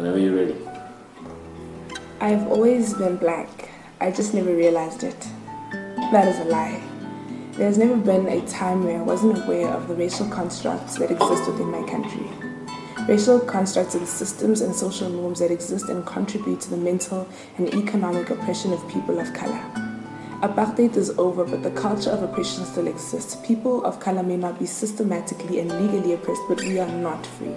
Whenever you're ready. I've always been black. I just never realized it. That is a lie. There's never been a time where I wasn't aware of the racial constructs that exist within my country. Racial constructs are the systems and social norms that exist and contribute to the mental and economic oppression of people of color. Apartheid is over, but the culture of oppression still exists. People of color may not be systematically and legally oppressed, but we are not free.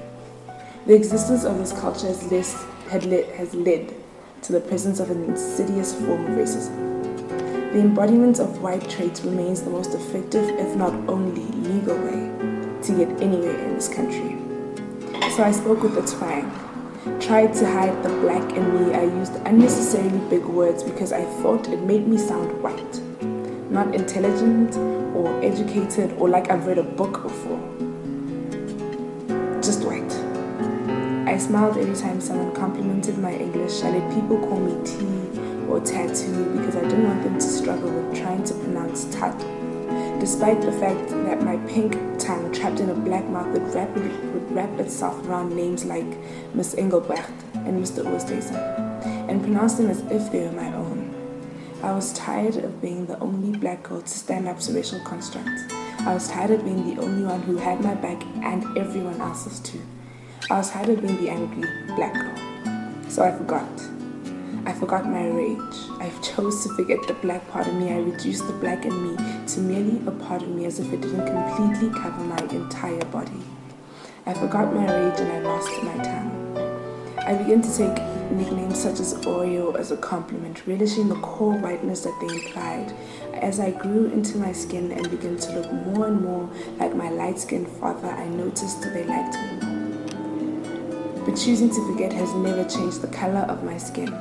The existence of this culture has led to the presence of an insidious form of racism. The embodiment of white traits remains the most effective, if not only legal way, to get anywhere in this country. So I spoke with the twang, tried to hide the black in me. I used unnecessarily big words because I thought it made me sound white, not intelligent or educated or like I've read a book before. Just white. I smiled every time someone complimented my English. I let people call me T or Tattoo because I didn't want them to struggle with trying to pronounce Thato, despite the fact that my pink tongue trapped in a black mouth would wrap itself around names like Miss Engelbrecht and Mr. Oosthuizen and pronounce them as if they were my own. I was tired of being the only black girl to stand up to racial constructs. I was tired of being the only one who had my back and everyone else's too. I was tired of being the angry black girl. So I forgot. I forgot my rage. I chose to forget the black part of me. I reduced the black in me to merely a part of me as if it didn't completely cover my entire body. I forgot my rage and I lost my tongue. I began to take nicknames such as Oreo as a compliment, relishing the core whiteness that they implied. As I grew into my skin and began to look more and more like my light-skinned father, I noticed they liked me more. But choosing to forget has never changed the color of my skin.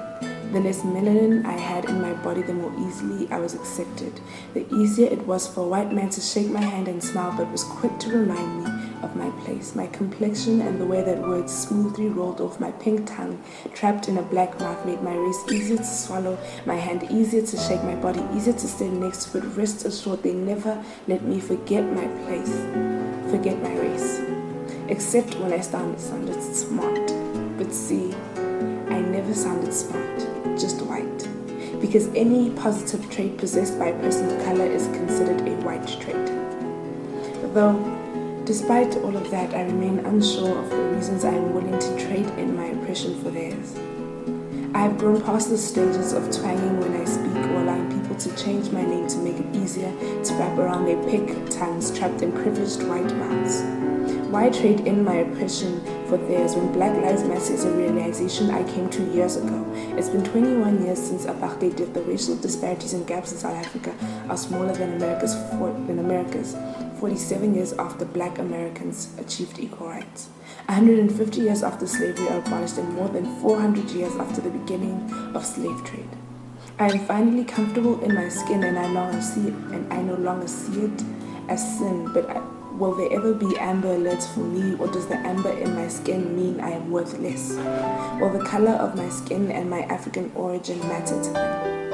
The less melanin I had in my body, the more easily I was accepted. The easier it was for a white man to shake my hand and smile, but was quick to remind me of my place. My complexion and the way that words smoothly rolled off my pink tongue, trapped in a black mouth, made my race easier to swallow, my hand easier to shake, my body easier to stand next to, but rest assured they never let me forget my place, forget my race. Except when I sounded smart. But see, I never sounded smart, just white. Because any positive trait possessed by a person of color is considered a white trait. Though, despite all of that, I remain unsure of the reasons I am willing to trade in my oppression for theirs. I have grown past the stages of twanging when I speak or allowing people to change my name to make it easier to wrap around their pink tongues trapped in privileged white mouths. Why trade in my oppression for theirs when Black Lives Matter is a realization I came to years ago? It's been 21 years since apartheid did. The racial disparities and gaps in South Africa are smaller than America's 47 years after Black Americans achieved equal rights, 150 years after slavery are abolished, and more than 400 years after the beginning of slave trade. I am finally comfortable in my skin and I no longer see it as sin, but will there ever be amber alerts for me, or does the amber in my skin mean I am worthless? Will the color of my skin and my African origin matter to them?